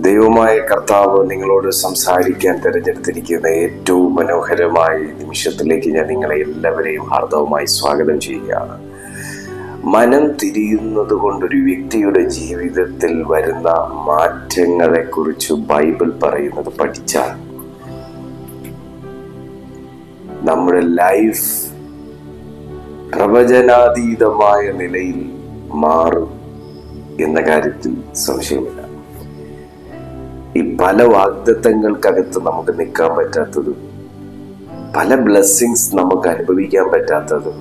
ദൈവമായ കർത്താവ് നിങ്ങളോട് സംസാരിക്കാൻ തിരഞ്ഞെടുത്തിരിക്കുന്ന ഏറ്റവും മനോഹരമായ നിമിഷത്തിലേക്ക് ഞാൻ നിങ്ങളെ എല്ലാവരെയും ഹാർദവമായി സ്വാഗതം ചെയ്യുകയാണ്. മനം തിരിയുന്നത് കൊണ്ടൊരു വ്യക്തിയുടെ ജീവിതത്തിൽ വരുന്ന മാറ്റങ്ങളെ കുറിച്ച് ബൈബിൾ പറയുന്നത് പഠിച്ചാൽ നമ്മുടെ ലൈഫ് പ്രവചനാതീതമായ നിലയിൽ മാറും എന്ന കാര്യത്തിൽ സംശയമില്ല. ഈ പല വാഗ്ദത്തങ്ങൾക്കകത്ത് നമുക്ക് നിൽക്കാൻ പറ്റാത്തതും, പല ബ്ലെസ്സിങ്സ് നമുക്ക് അനുഭവിക്കാൻ പറ്റാത്തതും,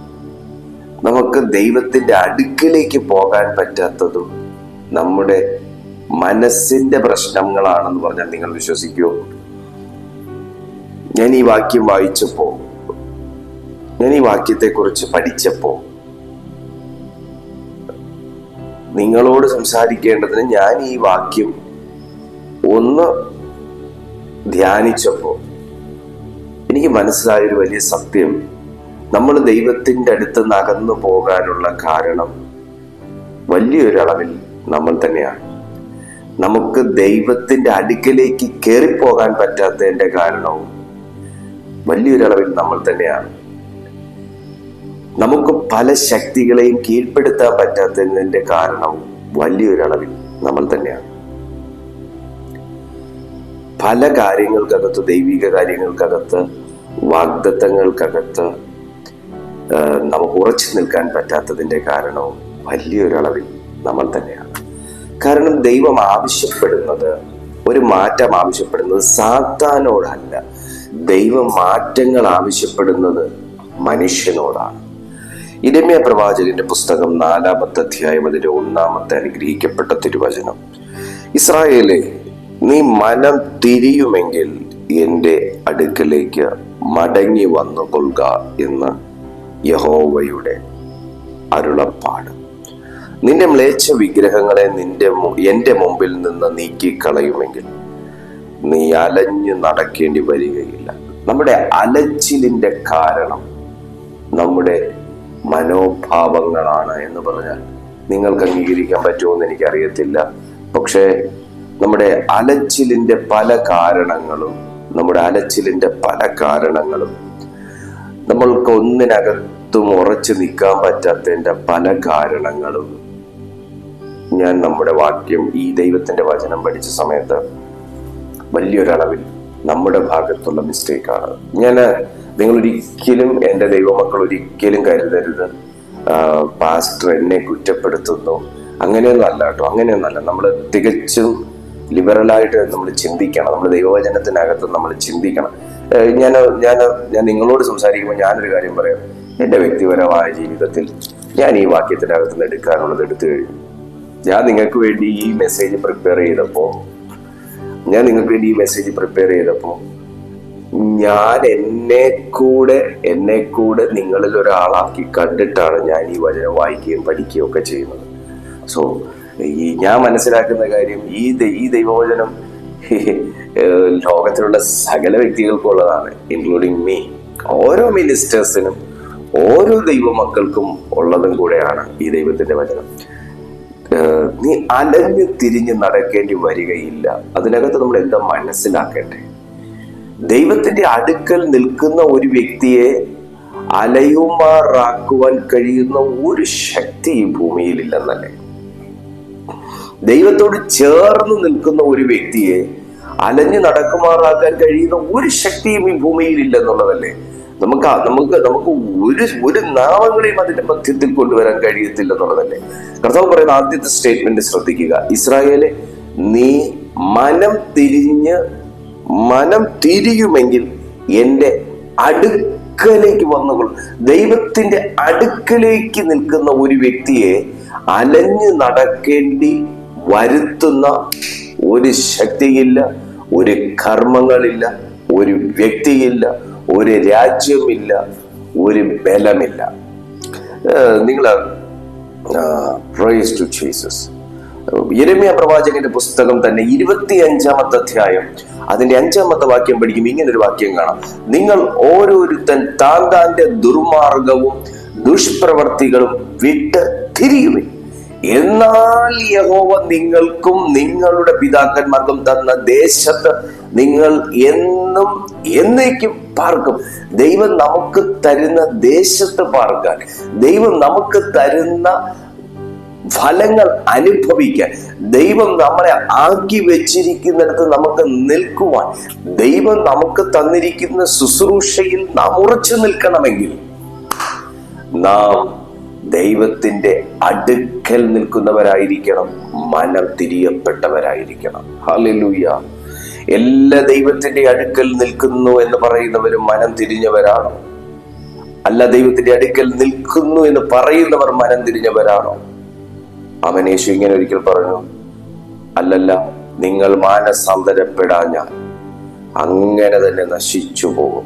നമുക്ക് ദൈവത്തിന്റെ അടുക്കിലേക്ക് പോകാൻ പറ്റാത്തതും നമ്മുടെ മനസ്സിന്റെ പ്രശ്നങ്ങളാണെന്ന് പറഞ്ഞാൽ നിങ്ങൾ വിശ്വസിക്കുമോ? ഞാൻ ഈ വാക്യം വായിച്ചപ്പോ, ഞാൻ ഈ വാക്യത്തെക്കുറിച്ച് പഠിച്ചപ്പോ, നിങ്ങളോട് സംസാരിക്കേണ്ടതിന് ഞാൻ ഈ വാക്യം ഒന്ന് ധ്യാനിച്ചപ്പോ എനിക്ക് മനസ്സിലായൊരു വലിയ സത്യം, നമ്മൾ ദൈവത്തിന്റെ അടുത്ത് നിന്ന് അകന്നു പോകാനുള്ള കാരണം വലിയൊരളവിൽ നമ്മൾ തന്നെയാണ്. നമുക്ക് ദൈവത്തിന്റെ അടുക്കലേക്ക് കയറിപ്പോകാൻ പറ്റാത്തതിന്റെ കാരണവും വലിയൊരളവിൽ നമ്മൾ തന്നെയാണ്. നമുക്ക് പല ശക്തികളെയും കീഴ്പ്പെടുത്താൻ പറ്റാത്തതിന്റെ കാരണവും വലിയൊരളവിൽ നമ്മൾ തന്നെയാണ്. പല കാര്യങ്ങൾക്കകത്ത്, ദൈവിക കാര്യങ്ങൾക്കകത്ത്, വാഗ്ദത്തങ്ങൾക്കകത്ത് നമുക്ക് ഉറച്ചു നിൽക്കാൻ പറ്റാത്തതിന്റെ കാരണവും വലിയൊരളവിൽ നമ്മൾ തന്നെയാണ്. കാരണം ദൈവം ആവശ്യപ്പെടുന്നത്, ഒരു മാറ്റം ആവശ്യപ്പെടുന്നത് സാത്താനോടല്ല. ദൈവം മാറ്റങ്ങൾ ആവശ്യപ്പെടുന്നത് മനുഷ്യനോടാണ്. യിരെമ്യാ പ്രവാചകന്റെ പുസ്തകം 4-ാമത്തെ അധ്യായം അതിന്റെ 1-ാമത്തെ അനുഗ്രഹിക്കപ്പെട്ട തിരുവചനം: ഇസ്രായേലേ, നീ മനം തിരിയുമെങ്കിൽ എൻ്റെ അടുക്കലേക്ക് മടങ്ങി വന്നുകൊള്ളുക എന്ന് യഹോവയുടെ അരുളപ്പാട്. നിന്റെ മ്ലേച്ഛ വിഗ്രഹങ്ങളെ എൻ്റെ മുമ്പിൽ നിന്ന് നീക്കിക്കളയുമെങ്കിൽ നീ അലഞ്ഞു നടക്കേണ്ടി വരികയില്ല. നമ്മുടെ അലച്ചിലിന്റെ കാരണം നമ്മുടെ മനോഭാവങ്ങളാണ് എന്ന് പറഞ്ഞാൽ നിങ്ങൾക്ക് അംഗീകരിക്കാൻ പറ്റുമോ എനിക്കറിയത്തില്ല. പക്ഷേ നമ്മുടെ അലച്ചിലിന്റെ പല കാരണങ്ങളും നമ്മൾക്ക് ഒന്നിനകത്തും ഉറച്ചു നിൽക്കാൻ പറ്റാത്തതിന്റെ പല കാരണങ്ങളും ഞാൻ നമ്മുടെ വാക്യം, ഈ ദൈവത്തിന്റെ വചനം പഠിച്ച സമയത്ത് വലിയൊരളവിൽ നമ്മുടെ ഭാഗത്തുള്ള മിസ്റ്റേക്കാണ്. നിങ്ങൾ ഒരിക്കലും, എൻ്റെ ദൈവമക്കൾ ഒരിക്കലും കരുതരുത് പാസ്റ്റർ എന്നെ കുറ്റപ്പെടുത്തുന്നു, അങ്ങനെയൊന്നും അല്ല കേട്ടോ. അങ്ങനെയൊന്നല്ല. നമ്മൾ തികച്ചും ലിബറലായിട്ട് നമ്മൾ ചിന്തിക്കണം. നമ്മൾ ദൈവവചനത്തിനകത്ത് നമ്മൾ ചിന്തിക്കണം. ഞാൻ നിങ്ങളോട് സംസാരിക്കുമ്പോൾ ഞാനൊരു കാര്യം പറയാം. എൻ്റെ വ്യക്തിപരമായ ജീവിതത്തിൽ ഞാൻ ഈ വാക്യത്തിനകത്ത് നിന്ന് എടുക്കാനുള്ളത് എടുത്തു കഴിഞ്ഞു. ഞാൻ നിങ്ങൾക്ക് വേണ്ടി ഈ മെസ്സേജ് പ്രിപ്പയർ ചെയ്തപ്പോൾ ഞാൻ എന്നെ കൂടെ നിങ്ങളിൽ ഒരാളാക്കി കണ്ടിട്ടാണ് ഞാൻ ഈ വചനം വായിക്കുകയും പഠിക്കുകയും ഒക്കെ ചെയ്യുന്നത്. സോ ഞാൻ മനസ്സിലാക്കുന്ന കാര്യം, ഈ ദൈവവചനം ലോകത്തിലുള്ള സകല വ്യക്തികൾക്കും ഉള്ളതാണ്, ഇൻക്ലൂഡിങ് മീ. ഓരോ മിനിസ്റ്റേഴ്സിനും, ഓരോ ദൈവമക്കൾക്കും ഉള്ളതും കൂടെയാണ് ഈ ദൈവത്തിന്റെ വചനം. നീ അലഞ്ഞു തിരിഞ്ഞ് നടക്കേണ്ടി വരികയില്ല. അതിനകത്ത് നമ്മൾ എന്താ മനസ്സിലാക്കേണ്ടേ? ദൈവത്തിന്റെ അടുക്കൽ നിൽക്കുന്ന ഒരു വ്യക്തിയെ അലയുമാറാക്കുവാൻ കഴിയുന്ന ഒരു ശക്തി ഈ ഭൂമിയിലില്ലെന്നല്ലേ? ദൈവത്തോട് ചേർന്ന് നിൽക്കുന്ന ഒരു വ്യക്തിയെ അലഞ്ഞു നടക്കുമാറാക്കാൻ കഴിയുന്ന ഒരു ശക്തിയും ഈ ഭൂമിയിലില്ലെന്നുള്ളതല്ലേ? നമുക്ക് ഒരു നാമങ്ങളെയും അതിന്റെ മധ്യത്തിൽ കൊണ്ടുവരാൻ കഴിയത്തില്ല എന്നുള്ളതല്ലേ? കർത്താവ് പറയുന്ന ആദ്യത്തെ സ്റ്റേറ്റ്മെന്റ് ശ്രദ്ധിക്കുക: ഇസ്രായേലേ, നീ മനം തിരിയുമെങ്കിൽ എൻ്റെ അടുക്കലേക്ക് വന്നുകൊള്ളും. ദൈവത്തിന്റെ അടുക്കലേക്ക് നിൽക്കുന്ന ഒരു വ്യക്തിയെ അലഞ്ഞു നടക്കേണ്ടി വരുത്തുന്ന ഒരു ശക്തിയില്ല, ഒരു കർമ്മങ്ങളില്ല, ഒരു വ്യക്തിയില്ല, ഒരു രാജ്യമില്ല, ഒരു ബലമില്ല. നിങ്ങൾ പ്രൈസ് ടു ജീസസ്. യിരെമ്യാ പ്രവാചകന്റെ പുസ്തകം തന്നെ 25-ാമത്തെ അധ്യായം അതിന്റെ 5-ാമത്തെ വാക്യം പഠിക്കുമ്പോൾ ഇങ്ങനൊരു വാക്യം കാണാം: നിങ്ങൾ ഓരോരുത്തൻ താന്റെ ദുർമാർഗവും ദുഷ്പ്രവർത്തികളും വിട്ട് തിരിയുവിൻ, എന്നാൽ യഹോവ നിങ്ങൾക്കും നിങ്ങളുടെ പിതാക്കന്മാർക്കും തന്ന ദേശത്ത് നിങ്ങൾ എന്നും എന്നേക്കും പാർക്കും. ദൈവം നമുക്ക് തരുന്ന ദേശത്ത് പാർക്കാൻ, ദൈവം നമുക്ക് തരുന്ന ഫലങ്ങൾ അനുഭവിക്കാൻ, ദൈവം നമ്മളെ ആക്കി വെച്ചിരിക്കുന്നിടത്ത് നമുക്ക് നിൽക്കുവാൻ, ദൈവം നമുക്ക് തന്നിരിക്കുന്ന ശുശ്രൂഷയിൽ നാം ഉറച്ചു നിൽക്കണമെങ്കിൽ നാം ദൈവത്തിന്റെ അടുക്കൽ നിൽക്കുന്നവരായിരിക്കണം, മനം തിരിയപ്പെട്ടവരായിരിക്കണം. ഹല്ലേലൂയ. എല്ലാ ദൈവത്തിന്റെ അടുക്കൽ നിൽക്കുന്നു എന്ന് പറയുന്നവരും മനം തിരിഞ്ഞവരാണോ? അല്ല, ദൈവത്തിന്റെ അടുക്കൽ നിൽക്കുന്നു എന്ന് പറയുന്നവർ മനം തിരിഞ്ഞവരാണോ? അവൻ യേശു ഇങ്ങനെ ഒരിക്കൽ പറഞ്ഞു, അല്ലല്ല, നിങ്ങൾ മാനസാന്തരപ്പെടാഞ്ഞാൽ അങ്ങനെ തന്നെ നശിച്ചു പോകും.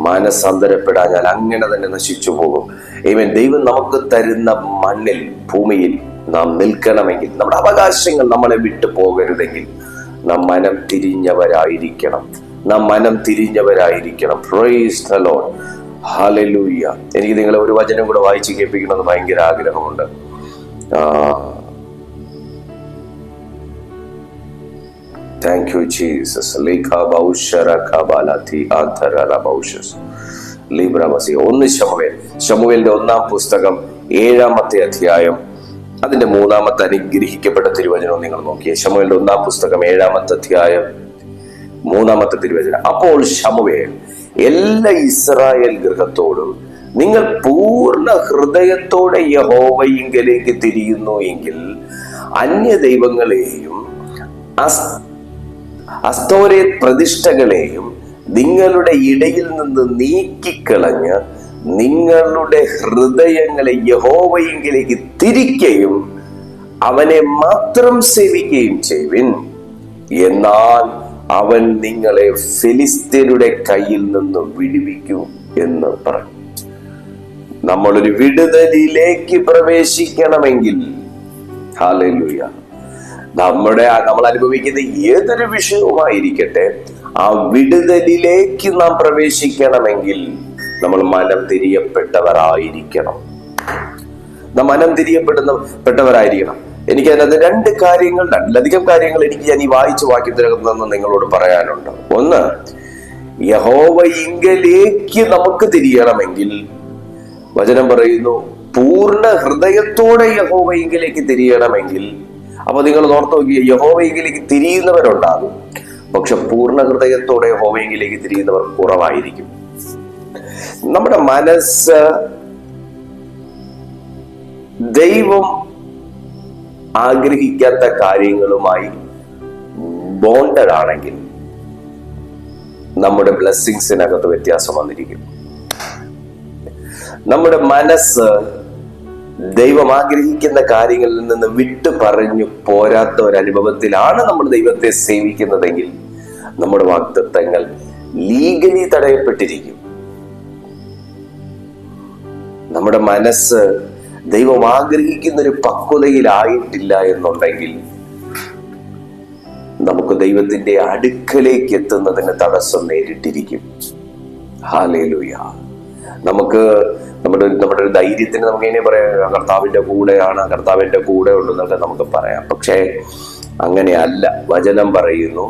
മാനസാന്തരപ്പെടാഞ്ഞാൽ അങ്ങനെ തന്നെ നശിച്ചു പോകും. ദൈവം നമുക്ക് തരുന്ന മണ്ണിൽ, ഭൂമിയിൽ നാം നിൽക്കണമെങ്കിൽ, നമ്മുടെ അവകാശങ്ങൾ നമ്മളെ വിട്ടു പോകരുതെങ്കിൽ നാം മനം തിരിഞ്ഞവരായിരിക്കണം. Praise the Lord. ഹല്ലേലൂയ. എനിക്ക് നിങ്ങളെ ഒരു വചനം കൂടെ വായിച്ച് കേൾപ്പിക്കണമെന്ന് ഭയങ്കര ആഗ്രഹമുണ്ട്. Thank you, Jesus. ശമൂവേലിന്റെ 1-ാം പുസ്തകം 7-ാമത്തെ അധ്യായം അതിന്റെ 3-ാമത്തെ അനുഗ്രഹിക്കപ്പെട്ട തിരുവചനം നിങ്ങൾ നോക്കിയേ. ശമൂവേലിന്റെ 1-ാം പുസ്തകം 7-ാമത്തെ അധ്യായം 3-ാമത്തെ തിരുവചനം. അപ്പോൾ ശമൂവേൽ എല്ലാ ഇസ്രായേൽ ഗൃഹത്തോടും നിങ്ങൾ പൂർണ്ണ ഹൃദയത്തോടെ യഹോവയിങ്കലേക്ക് തിരിയുന്നു എങ്കിൽ അന്യ ദൈവങ്ങളെയും അസ്തോരേത്ത് പ്രതിഷ്ഠകളെയും നിങ്ങളുടെ ഇടയിൽ നിന്ന് നീക്കിക്കളഞ്ഞ് നിങ്ങളുടെ ഹൃദയങ്ങളെ യഹോവയിങ്കലേക്ക് തിരിക്കുകയും അവനെ മാത്രം സേവിക്കുകയും ചെയ്യുവിൻ. എന്നാൽ അവൻ നിങ്ങളെ ഫെലിസ്ത്യരുടെ കയ്യിൽ നിന്ന് വിടുവിക്കും എന്ന് പറഞ്ഞു. നമ്മളൊരു വിടുതലിലേക്ക് പ്രവേശിക്കണമെങ്കിൽ, ഹല്ലേലൂയ, നമ്മൾ അനുഭവിക്കുന്ന ഏതൊരു വിഷയവുമായിരിക്കട്ടെ, ആ വിടുതലിലേക്ക് നാം പ്രവേശിക്കണമെങ്കിൽ നമ്മൾ മനം തിരിയപ്പെട്ടവരായിരിക്കണം. നാം മനം തിരിയപ്പെട്ടവരായിരിക്കണം. എനിക്ക് അതിനകത്ത് രണ്ടിലധികം കാര്യങ്ങൾ എനിക്ക് ഞാൻ ഈ വായിച്ച വാക്യത്തിനകത്ത് നിങ്ങളോട് പറയാനുണ്ട്. ഒന്ന്, യഹോവയിങ്കലേക്ക് നമുക്ക് തിരിയണമെങ്കിൽ വചനം പറയുന്നു, പൂർണ്ണ ഹൃദയത്തോടെ യഹോവയിങ്കലേക്ക് തിരിയണമെങ്കിൽ. അപ്പൊ നിങ്ങൾ ഓർത്ത് നോക്കിയ, യഹോവയിങ്കലേക്ക് തിരിയുന്നവരുണ്ടാകും, പക്ഷെ പൂർണ്ണ ഹൃദയത്തോടെ യഹോവയിങ്കലേക്ക് തിരിയുന്നവർ കുറവായിരിക്കും. നമ്മുടെ മനസ്സ് ദൈവം ആഗ്രഹിക്കാത്ത കാര്യങ്ങളുമായി ബോണ്ടഡ് ആണെങ്കിൽ നമ്മുടെ ബ്ലെസ്സിങ്സിനകത്ത് വ്യത്യാസം വന്നിരിക്കും. നമ്മുടെ മനസ്സ് ദൈവം ആഗ്രഹിക്കുന്ന കാര്യങ്ങളിൽ നിന്ന് വിട്ടു പറഞ്ഞു പോരാത്ത ഒരനുഭവത്തിലാണ് നമ്മൾ ദൈവത്തെ സേവിക്കുന്നതെങ്കിൽ നമ്മുടെ വാഗ്ദത്തങ്ങൾ ലീഗലി തടയപ്പെട്ടിരിക്കും. നമ്മുടെ മനസ്സ് ദൈവം ആഗ്രഹിക്കുന്ന ഒരു പക്വതയിലായിട്ടില്ല എന്നുണ്ടെങ്കിൽ നമുക്ക് ദൈവത്തിന്റെ അടുക്കലേക്ക് എത്തുന്നതിന് തടസ്സം നേരിട്ടിരിക്കും. ഹല്ലേലൂയ. നമുക്ക് നമ്മുടെ ഒരു ധൈര്യത്തിന് നമുക്ക് ഇങ്ങനെ പറയാം, കർത്താവിന്റെ കൂടെയാണ്, കർത്താവിന്റെ കൂടെ ഉണ്ടെന്നൊക്കെ നമുക്ക് പറയാം. പക്ഷേ അങ്ങനെയല്ല. വചനം പറയുന്നു,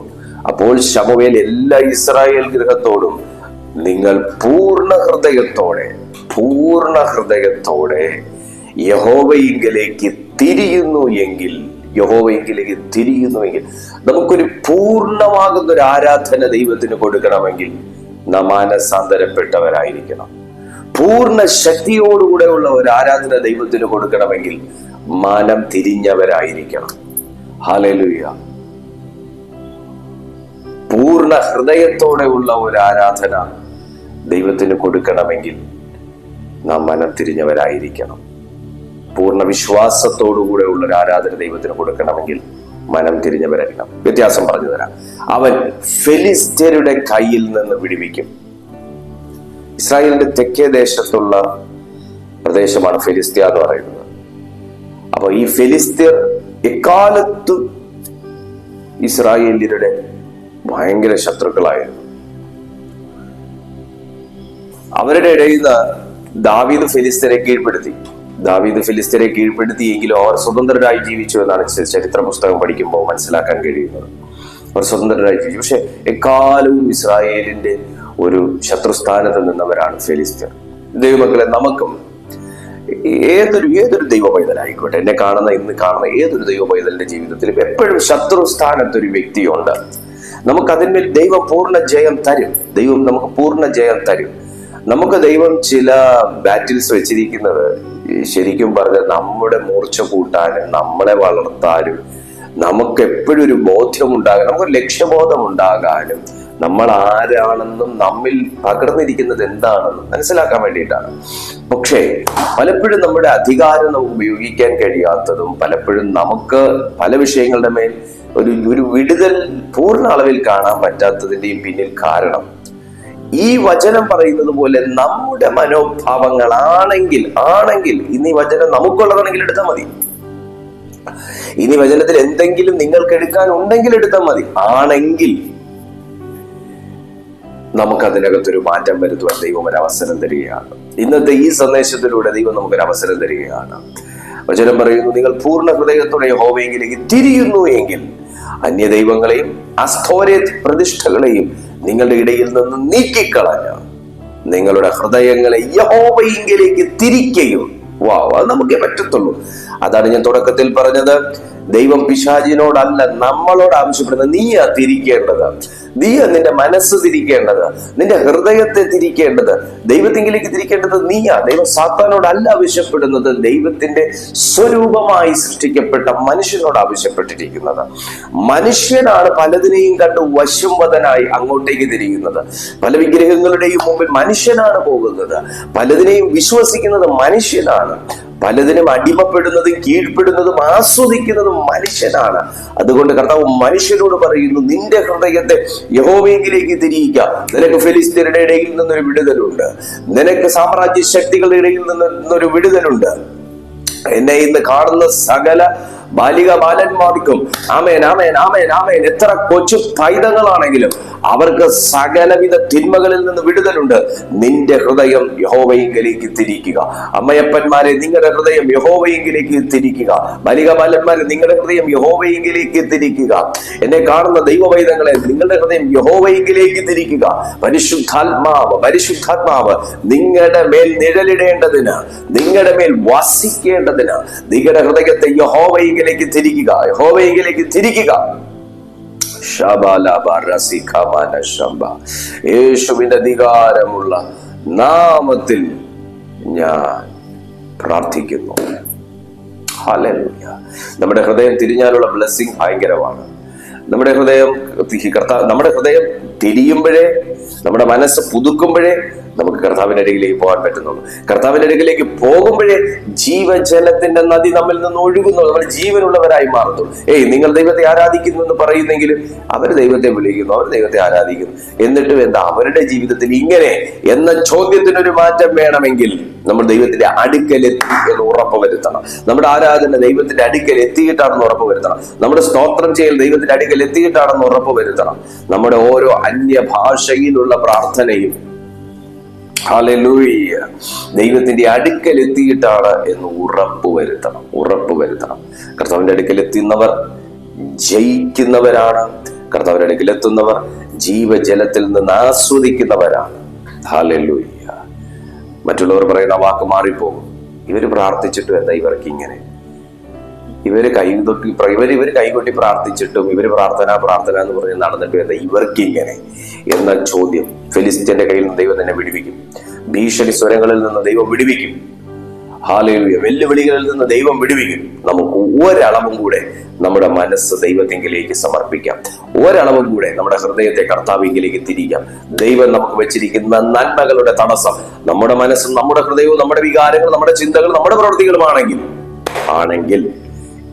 അപ്പോൾ ശമൂവേൽ എല്ലാ ഇസ്രായേൽ ഗൃഹത്തോടും നിങ്ങൾ പൂർണ്ണ ഹൃദയത്തോടെ യഹോവയിങ്കലേക്ക് തിരിയുന്നു എങ്കിൽ നമുക്കൊരു പൂർണ്ണമാകുന്ന ഒരു ആരാധന ദൈവത്തിന് കൊടുക്കണമെങ്കിൽ നാം മാനസാന്തരപ്പെട്ടവരായിരിക്കണം. പൂർണ്ണ ശക്തിയോടുകൂടെ ഉള്ള ഒരു ആരാധന ദൈവത്തിന് കൊടുക്കണമെങ്കിൽ മാനം തിരിഞ്ഞവരായിരിക്കണം. ഹല്ലേലൂയ. പൂർണ്ണ ഹൃദയത്തോടെ ഉള്ള ഒരു ആരാധന ദൈവത്തിന് കൊടുക്കണമെങ്കിൽ നാം മനം തിരിഞ്ഞവരായിരിക്കണം. പൂർണ്ണ വിശ്വാസത്തോടുകൂടെ ഉള്ള ഒരു ആരാധന ദൈവത്തിന് കൊടുക്കണമെങ്കിൽ മനം തിരിഞ്ഞവരായിരിക്കണം. വ്യത്യാസം പറഞ്ഞു തരാം. അവൻ ഫെലിസ്ത്യരുടെ കയ്യിൽ നിന്ന് വിടുവിക്കും. ഇസ്രായേലിന്റെ തെക്കേ ദേശത്തുള്ള പ്രദേശമാണ് ഫെലിസ്ത്യ എന്ന് പറയുന്നത്. അപ്പൊ ഈ ഫെലിസ്ത്യർ എക്കാലത്തും ഇസ്രായേലിയരുടെ ഭയങ്കര ശത്രുക്കളായിരുന്നു. അവരുടെ ഇടയിൽ നിന്ന് ദാവീദ് ഫെലിസ്ത്യരെ കീഴ്പ്പെടുത്തി. ദാവീദ് ഫിലിസ്ത്യരെ കീഴ്പ്പെടുത്തിയെങ്കിലും അവർ സ്വതന്ത്രരായി ജീവിച്ചു എന്നാണ് ചരിത്ര പുസ്തകം പഠിക്കുമ്പോൾ മനസ്സിലാക്കാൻ കഴിയുന്നത്. അവർ സ്വതന്ത്രരായി ജീവിച്ചു. പക്ഷെ എക്കാലവും ഇസ്രായേലിന്റെ ഒരു ശത്രുസ്ഥാനത്ത് നിന്നവരാണ് ഫിലിസ്ത്യർ. ദൈവമക്കളെ, നമുക്കും ഏതൊരു ദൈവ പൈതലായിക്കോട്ടെ, ഇന്ന് കാണുന്ന ഏതൊരു ദൈവ പൈതലിന്റെ ജീവിതത്തിലും എപ്പോഴും ശത്രുസ്ഥാനത്തൊരു വ്യക്തിയുണ്ട്. നമുക്ക് അതിന്മേൽ ദൈവം പൂർണ്ണ ജയം തരും. ദൈവം നമുക്ക് പൂർണ്ണ ജയം തരും. നമുക്ക് ദൈവം ചില ബാറ്റിൽസ് വെച്ചിരിക്കുന്നത് ശരിക്കും പറഞ്ഞാൽ നമ്മുടെ മൂർച്ച കൂട്ടാനും നമ്മളെ വളർത്താനും നമുക്ക് എപ്പോഴും ഒരു ബോധ്യമുണ്ടാകാനും നമുക്കൊരു ലക്ഷ്യബോധം ഉണ്ടാകാനും നമ്മൾ ആരാണെന്നും നമ്മിൽ പകർന്നിരിക്കുന്നത് എന്താണെന്നും മനസ്സിലാക്കാൻ വേണ്ടിയിട്ടാണ്. പക്ഷേ പലപ്പോഴും നമ്മുടെ അധികാരം നമുക്ക് ഉപയോഗിക്കാൻ കഴിയാത്തതും പലപ്പോഴും നമുക്ക് പല വിഷയങ്ങളുടെ മേൽ ഒരു വിടുതൽ പൂർണ്ണ അളവിൽ കാണാൻ പറ്റാത്തതിന്റെയും പിന്നിൽ കാരണം ഈ വചനം പറയുന്നത് പോലെ നമ്മുടെ മനോഭാവങ്ങളാണെങ്കിൽ ഇന്ന് ഈ വചനം നമുക്കുള്ളതാണെങ്കിൽ എടുത്താൽ മതി. ഇനി വചനത്തിൽ എന്തെങ്കിലും നിങ്ങൾക്ക് എടുക്കാൻ ഉണ്ടെങ്കിൽ എടുത്താൽ മതി. ആണെങ്കിൽ നമുക്ക് അതിനകത്തൊരു മാറ്റം വരുത്തുവാൻ ദൈവം ഒരു അവസരം തരികയാണ്. ഇന്നത്തെ ഈ സന്ദേശത്തിലൂടെ ദൈവം നമുക്കൊരു അവസരം തരികയാണ്. വചനം പറയുന്നു, നിങ്ങൾ പൂർണ്ണ ഹൃദയത്തോടെ യഹോവയിലേക്ക് തിരിയുന്നു എങ്കിൽ അന്യദൈവങ്ങളെയും അസ്തോരേ പ്രതിഷ്ഠകളെയും നിങ്ങളുടെ ഇടയിൽ നിന്ന് നീക്കിക്കളഞ്ഞ് നിങ്ങളുടെ ഹൃദയങ്ങളെ യഹോവയിലേക്ക് തിരിക്കുകയും. അത് നമുക്കേ പറ്റത്തുള്ളൂ. അതാണ് ഞാൻ തുടക്കത്തിൽ പറഞ്ഞത്. ദൈവം പിശാചിനോടല്ല നമ്മളോട് ആവശ്യപ്പെടുന്നത്. നീയാ തിരിക്കേണ്ടത്. നീയാ നിന്റെ മനസ്സ് തിരിക്കേണ്ടത്, നിന്റെ ഹൃദയത്തെ തിരിക്കേണ്ടത്, ദൈവത്തിങ്കിലേക്ക് തിരിക്കേണ്ടത് നീയാ. ദൈവം സാത്താനോടല്ല ആവശ്യപ്പെടുന്നത്, ദൈവത്തിന്റെ സ്വരൂപമായി സൃഷ്ടിക്കപ്പെട്ട മനുഷ്യനോട് ആവശ്യപ്പെട്ടിരിക്കുന്നത്. മനുഷ്യനാണ് പലതിനെയും കണ്ട് വശംവദനായി അങ്ങോട്ടേക്ക് തിരിയുന്നത്. പല വിഗ്രഹങ്ങളുടെയും മുമ്പിൽ മനുഷ്യനാണ് പോകുന്നത്. പലതിനെയും വിശ്വസിക്കുന്നത് മനുഷ്യനാണ്. പലതിനും അടിമപ്പെടുന്നതും കീഴ്പ്പെടുന്നതും ആസ്വദിക്കുന്നതും മനുഷ്യനാണ്. അതുകൊണ്ട് കർത്താവ് മനുഷ്യനോട് പറയുന്നു, നിന്റെ ഹൃദയത്തെ യഹോവയിലേക്ക് തിരിയിക്കുക. നിനക്ക് ഫിലിസ്ത്യരുടെ ഇടയിൽ നിന്നൊരു വിടുതലുണ്ട്. നിനക്ക് സാമ്രാജ്യ ശക്തികളുടെ ഇടയിൽ നിന്നൊരു വിടുതലുണ്ട്. എന്നെ ഇന്ന് കാണുന്ന സകല ബാലിക ബാലന്മാർക്കും ആമേൻ ആമേൻ ആമേൻ ആമേൻ. എത്ര കൊച്ചു പൈതങ്ങളാണെങ്കിലും അവർക്ക് സകലവിധ തിന്മകളിൽ നിന്ന് വിടുതലുണ്ട്. നിന്റെ ഹൃദയം യഹോവയിലേക്ക് തിരിക്കുക. അമ്മയപ്പന്മാരെ, നിങ്ങളുടെ ഹൃദയം യഹോവയിലേക്ക് തിരിക്കുക. ബാലിക ബാലന്മാരെ, നിങ്ങളുടെ ഹൃദയം യഹോവയിലേക്ക് തിരിക്കുക. എന്നെ കാണുന്ന ദൈവവൈദങ്ങളെ, നിങ്ങളുടെ ഹൃദയം യഹോവയിലേക്ക് തിരിക്കുക. പരിശുദ്ധാത്മാവ് നിങ്ങളുടെ മേൽ നിഴലിടേണ്ടതിന്, നിങ്ങളുടെ മേൽ വസിക്കേണ്ടതിന് നിങ്ങളുടെ ഹൃദയത്തെ യഹോവയിലേക്ക് തിരിക്കുക. യഹോവയിലേക്ക് തിരിക്കുക. യേശുവിന്റെ അധികാരമുള്ള നാമത്തിൽ ഞാൻ പ്രാർത്ഥിക്കുന്നു. ഹല്ലേലൂയ. നമ്മുടെ ഹൃദയം തിരിഞ്ഞാലുള്ള ബ്ലെസ്സിങ് ഭയങ്കരമാണ്. നമ്മുടെ ഹൃദയം തിരിയുമ്പോഴേ, നമ്മുടെ മനസ്സ് പുതുക്കുമ്പോഴേ നമുക്ക് കർത്താവിന്റെ അരികിലേക്ക് പോകാൻ പറ്റുന്നുള്ളൂ. കർത്താവിന്റെ അരികിലേക്ക് പോകുമ്പോഴേ ജീവജലത്തിന്റെ നദി നമ്മിൽ നിന്ന് ഒഴുകുന്നു. നമ്മൾ ജീവനുള്ളവരായി മാറുന്നു. നിങ്ങൾ ദൈവത്തെ ആരാധിക്കുന്നു എന്ന് പറയുന്നെങ്കിലും അവർ ദൈവത്തെ വിളിക്കുന്നു, അവർ ദൈവത്തെ ആരാധിക്കുന്നു. എന്നിട്ടും എന്താ അവരുടെ ജീവിതത്തിൽ ഇങ്ങനെ എന്ന ചോദ്യത്തിനൊരു മാറ്റം വേണമെങ്കിൽ നമ്മൾ ദൈവത്തിന്റെ അടുക്കലെത്തി എന്ന് ഉറപ്പ് വരുത്തണം. നമ്മുടെ ആരാധന ദൈവത്തിന്റെ അടുക്കൽ എത്തിയിട്ടാണെന്ന് ഉറപ്പ് വരുത്തണം. നമ്മുടെ സ്തോത്രം ചെയ്യൽ ദൈവത്തിന്റെ അടുക്കൽ എത്തിയിട്ടാണെന്ന് ഉറപ്പ് വരുത്തണം. നമ്മുടെ ഓരോ അന്യഭാഷയിലുള്ള പ്രാർത്ഥനയും ഹല്ലേലൂയ ദൈവത്തിന്റെ അടുക്കൽ എത്തിയിട്ടാണ് എന്ന് ഉറപ്പ് വരുത്തണം. കർത്താവിന്റെ അടുക്കൽ എത്തുന്നവർ ജയിക്കുന്നവരാണ്. കർത്താവിന്റെ അടുക്കൽ എത്തുന്നവർ ജീവജലത്തിൽ നിന്ന് ആസ്വദിക്കുന്നവരാണ്. ഹല്ലേലൂയ. മറ്റുള്ളവർ പറയുന്ന വാക്ക് മാറിപ്പോകും. ഇവര് പ്രാർത്ഥിച്ചിട്ടും എന്താ ഇവർക്ക് ഇങ്ങനെ? ഇവര് കൈകൊട്ടി പ്രാർത്ഥിച്ചിട്ടും ഇവര് പ്രാർത്ഥന എന്ന് പറഞ്ഞ് നടന്നിട്ടും എന്താ ഇവർക്ക് ഇങ്ങനെ എന്ന ചോദ്യം ഫിലിസ്ത്യന്റെ കയ്യിൽ നിന്ന് ദൈവം തന്നെ വിടുവിക്കും. ഭീഷണി സ്വരങ്ങളിൽ നിന്ന് ദൈവം വിടുവിക്കും. ഹല്ലേലൂയ. വെല്ലുവിളികളിൽ നിന്ന് ദൈവം വിടുവിക്കും. നമുക്ക് ഒരളവും കൂടെ നമ്മുടെ മനസ്സ് ദൈവത്തിങ്കിലേക്ക് സമർപ്പിക്കാം. ഒരളവും കൂടെ നമ്മുടെ ഹൃദയത്തെ കർത്താവിങ്കിലേക്ക് തിരിക്കാം. ദൈവം നമുക്ക് വെച്ചിരിക്കുന്ന നന്മകളുടെ തടസ്സം നമ്മുടെ മനസ്സും നമ്മുടെ ഹൃദയവും നമ്മുടെ വികാരങ്ങളും നമ്മുടെ ചിന്തകളും നമ്മുടെ പ്രവൃത്തികളുമാണെങ്കിൽ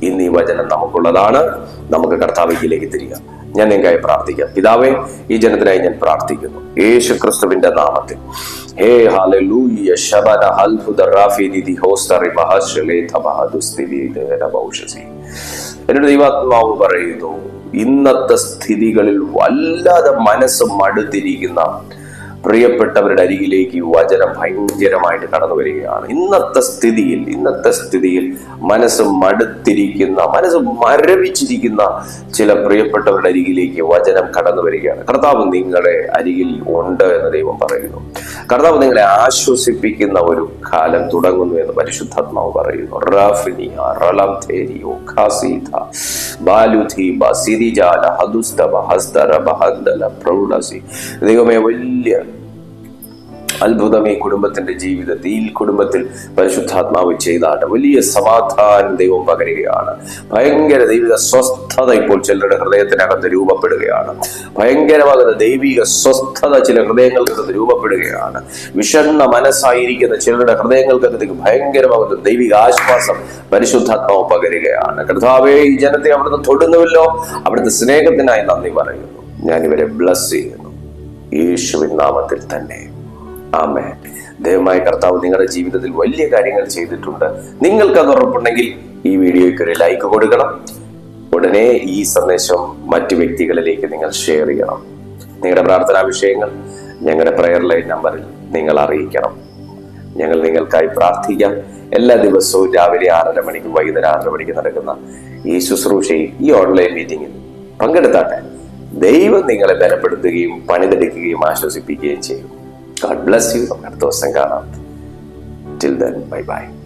ഇന്ന് ഈ വചനം നമുക്കുള്ളതാണ്. നമുക്ക് കർത്താവിലേക്ക് തിരികാം. ഞാൻ നിങ്ങൾക്കായി പ്രാർത്ഥിക്കാം. പിതാവേ, ഈ ജനത്തിനായി ഞാൻ പ്രാർത്ഥിക്കുന്നു യേശു ക്രിസ്തുവിന്റെ നാമത്തിൽ. ഹേ ഹല്ലേലൂയ. ശബന ഹൽഫുദ റാഫിദി ഹോസ്തറി ബഹശലേ തബഹദുസ്തിവി ദബൗഷസി. എന്നോട് ദൈവാത്മാവ് പറയുന്നു, ഇന്നത്തെ സ്ഥിതികളിൽ വല്ലാതെ മനസ്സ് മടുത്തിരിക്കുന്ന പ്രിയപ്പെട്ടവരുടെ അരികിലേക്ക് ഈ വചനം ഭയങ്കരമായിട്ട് കടന്നു വരികയാണ്. ഇന്നത്തെ സ്ഥിതിയിൽ മനസ്സ് മടുത്തിരിക്കുന്ന, മനസ്സ് മരവിച്ചിരിക്കുന്ന ചില പ്രിയപ്പെട്ടവരുടെ അരികിലേക്ക് വചനം കടന്നു വരികയാണ്. കർത്താവ് നിങ്ങളെ അരികിൽ ഉണ്ട് എന്ന് ദൈവം പറയുന്നു. കർത്താവ് നിങ്ങളെ ആശ്വസിപ്പിക്കുന്ന ഒരു കാലം തുടങ്ങുന്നു എന്ന് പരിശുദ്ധാത്മാവ് പറയുന്നു. റാഫിനിയ റലം തേരിയോ ഖാസീത ബാലുധീബ സിരിജാല ഹദുസ്തബ ഹസ്തര ബഹന്ദല പ്രൗഢസി. ദൈവമേ, വലിയ അത്ഭുതം ഈ കുടുംബത്തിൽ പരിശുദ്ധാത്മാവ് ചെയ്താണ്. വലിയ സമാധാനം ദൈവം പകരുകയാണ്. ഭയങ്കര ദൈവിക സ്വസ്ഥത ഇപ്പോൾ ചിലരുടെ ഹൃദയത്തിനകത്ത് രൂപപ്പെടുകയാണ്. ഭയങ്കരമാകുന്ന ദൈവിക സ്വസ്ഥത ചില ഹൃദയങ്ങൾക്കകത്ത് രൂപപ്പെടുകയാണ്. വിഷണ്ണ മനസ്സായിരിക്കുന്ന ചിലരുടെ ഹൃദയങ്ങൾക്കകത്തേക്ക് ഭയങ്കരമാകുന്ന ദൈവിക ആശ്വാസം പരിശുദ്ധാത്മാവ് പകരുകയാണ്. കർത്താവേ, ഈ ജനത്തെ അവിടുന്ന് തൊടുന്നുവല്ലോ, അവിടുത്തെ സ്നേഹത്തിനായി നന്ദി പറയുന്നു. ഞാൻ ഇവരെ ബ്ലസ് ചെയ്യുന്നു യേശുവിൻ നാമത്തിൽ തന്നെ. ആമേൻ. ദയവായി കർത്താവ് നിങ്ങളുടെ ജീവിതത്തിൽ വലിയ കാര്യങ്ങൾ ചെയ്തിട്ടുണ്ട്. നിങ്ങൾക്കത് ഉറപ്പുണ്ടെങ്കിൽ ഈ വീഡിയോയ്ക്ക് ഒരു ലൈക്ക് കൊടുക്കണം. ഉടനെ ഈ സന്ദേശം മറ്റു വ്യക്തികളിലേക്ക് നിങ്ങൾ ഷെയർ ചെയ്യണം. നിങ്ങളുടെ പ്രാർത്ഥനാ വിഷയങ്ങൾ ഞങ്ങളുടെ പ്രെയർ ലൈൻ നമ്പറിൽ നിങ്ങൾ അറിയിക്കണം. ഞങ്ങൾ നിങ്ങൾക്കായി പ്രാർത്ഥിക്കാം. എല്ലാ ദിവസവും രാവിലെ 6:30 മണിക്ക് വൈകുന്നേരം 6:30 മണിക്ക് നടക്കുന്ന ഈ ശുശ്രൂഷയിൽ, ഈ ഓൺലൈൻ മീറ്റിംഗിൽ പങ്കെടുത്താട്ടെ. ദൈവം നിങ്ങളെ ബലപ്പെടുത്തുകയും പണിതെടുക്കുകയും ആശ്വസിപ്പിക്കുകയും ചെയ്യും. God bless you. അടുത്ത ദിവസം കാണാം. Till then, bye bye.